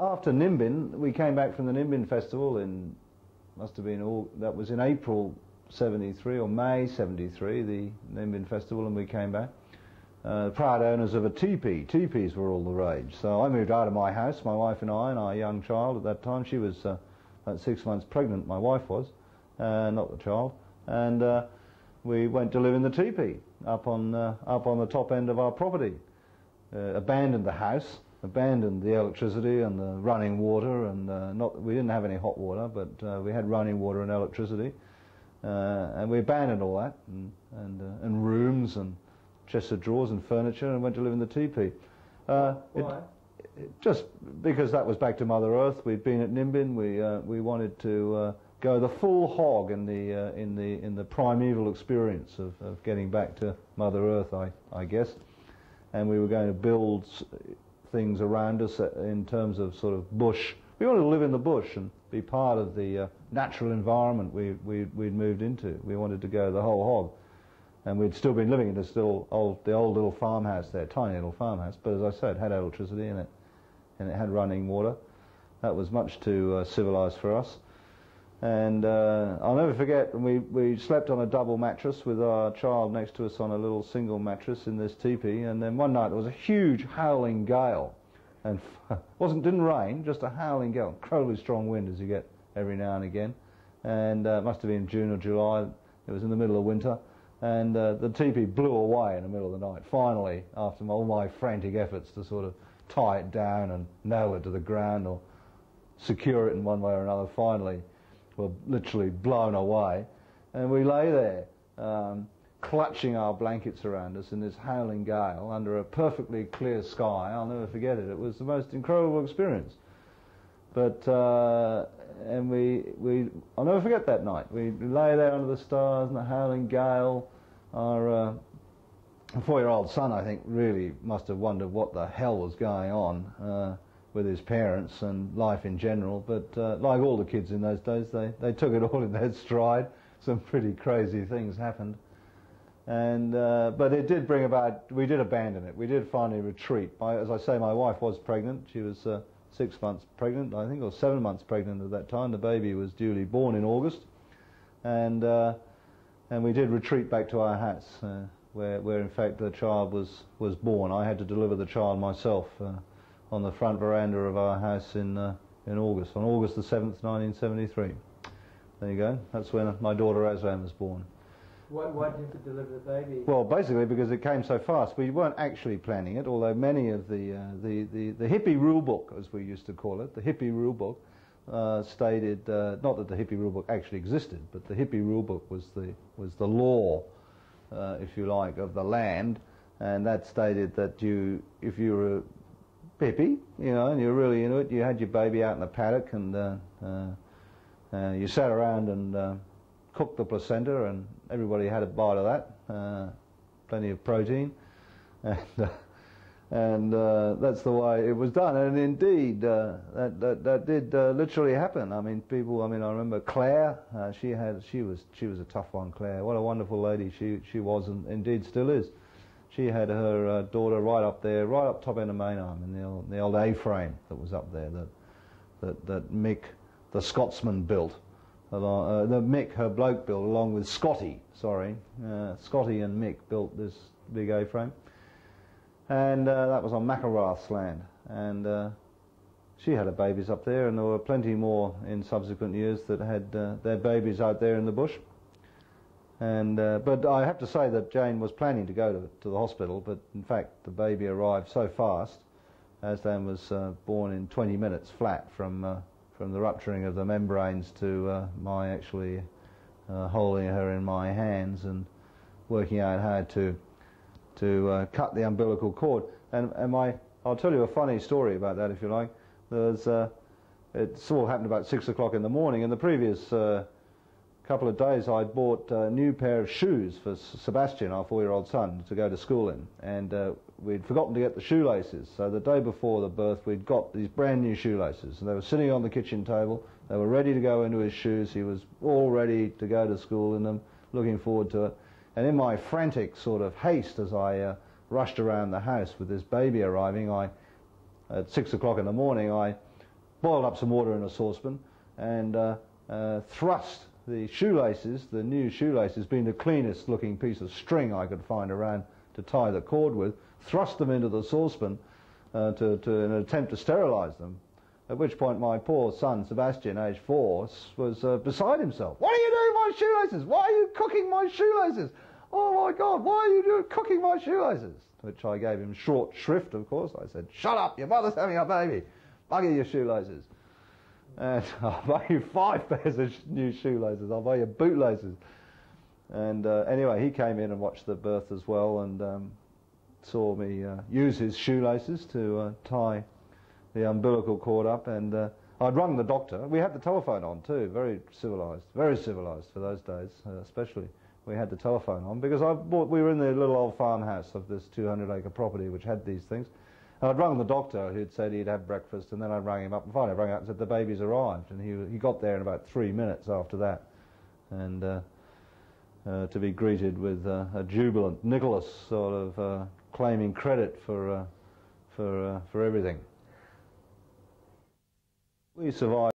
after Nimbin, we came back from the Nimbin festival in, must have been all, that was in April 73 or May 73, the Nimbin festival, and we came back. Proud owners of a teepee. Teepees were all the rage. So I moved out of my house, my wife and I, and our young child at that time. She was about 6 months pregnant, my wife was, not the child. And we went to live in the teepee up on the top end of our property. Abandoned the house, abandoned the electricity and the running water, and we didn't have any hot water, but we had running water and electricity. And we abandoned all that, and rooms and chests of drawers and furniture, and went to live in the teepee. Why? Just because that was back to Mother Earth. We'd been at Nimbin. We wanted to go the full hog in the primeval experience of getting back to Mother Earth, I guess. And we were going to build things around us in terms of sort of bush. We wanted to live in the bush and be part of the natural environment we'd moved into. We wanted to go the whole hog. And we'd still been living in the old little farmhouse there, tiny little farmhouse, but as I said, it had electricity in it, and it had running water. That was much too civilized for us. And I'll never forget, we slept on a double mattress with our child next to us on a little single mattress in this teepee, and then one night there was a huge howling gale, and didn't rain, just a howling gale, incredibly strong wind as you get every now and again, and it must have been June or July. It was in the middle of winter. And the teepee blew away in the middle of the night. Finally, after all my frantic efforts to sort of tie it down and nail it to the ground or secure it in one way or another, finally were literally blown away. And we lay there, clutching our blankets around us in this howling gale under a perfectly clear sky. I'll never forget it. It was the most incredible experience. But and I'll never forget that night. We lay there under the stars and the howling gale. Our 4-year-old son, I think, really must have wondered what the hell was going on with his parents and life in general. But like all the kids in those days, they took it all in their stride. Some pretty crazy things happened. And but it did bring about, we did abandon it. We did finally retreat. As I say, my wife was pregnant. She was 6 months pregnant, I think, or 7 months pregnant at that time. The baby was duly born in August, and we did retreat back to our house, where in fact the child was born. I had to deliver the child myself on the front veranda of our house in August, on August the 7th, 1973. There you go. That's when my daughter Aslan was born. Why did you have to deliver the baby? Well, basically because it came so fast. We weren't actually planning it, although many of the hippie rule book, as we used to call it, the hippie rule book, stated, not that the hippie rule book actually existed, but the hippie rule book was the law, if you like, of the land, and that stated that if you were a hippie, you know, and you're really into it, you had your baby out in the paddock, and you sat around and cooked the placenta, and everybody had a bite of that, plenty of protein, and that's the way it was done. And indeed, that did literally happen. I mean, people. I mean, I remember Claire. She was a tough one. Claire, what a wonderful lady she was, and indeed still is. She had her daughter right up there, right up top end of main arm, in the old A-frame that was up there that Mick, the Scotsman, built. Mick, her bloke, built along with Scotty. Scotty and Mick built this big A-frame, and that was on McElrath's land. And she had her babies up there, and there were plenty more in subsequent years that had their babies out there in the bush. And but I have to say that Jane was planning to go to the hospital, but in fact the baby arrived so fast. Aslan was born in 20 minutes flat from the rupturing of the membranes to my actually holding her in my hands and working out how to cut the umbilical cord. And I'll tell you a funny story about that, if you like. It all happened about 6 o'clock in the morning. In the previous couple of days I bought a new pair of shoes for Sebastian, our 4-year-old son, to go to school in, and we'd forgotten to get the shoelaces. So the day before the birth we'd got these brand new shoelaces, and they were sitting on the kitchen table. They were ready to go into his shoes. He was all ready to go to school in them, looking forward to it. And in my frantic sort of haste as I rushed around the house with this baby arriving, at 6 o'clock in the morning I boiled up some water in a saucepan, and thrust the shoelaces, the new shoelaces, being the cleanest looking piece of string I could find around to tie the cord with, thrust them into the saucepan in an attempt to sterilise them. At which point my poor son, Sebastian, aged 4, was beside himself. "What are you doing with my shoelaces? Why are you cooking my shoelaces? Oh my God, why are you cooking my shoelaces?" To which I gave him short shrift, of course. I said, "Shut up, your mother's having a baby. Bugger your shoelaces. And I'll buy you 5 pairs of new shoelaces. I'll buy you bootlaces." And anyway, he came in and watched the birth as well, and saw me use his shoelaces to tie the umbilical cord up, and I'd rung the doctor. We had the telephone on too, very civilised for those days, especially. We had the telephone on because we were in the little old farmhouse of this 200-acre property which had these things. And I'd rung the doctor who'd said he'd have breakfast, and then I'd rang him up, and finally I rang up and said the baby's arrived, and he got there in about 3 minutes after that, and to be greeted with a jubilant Nicholas sort of claiming credit for everything. We survived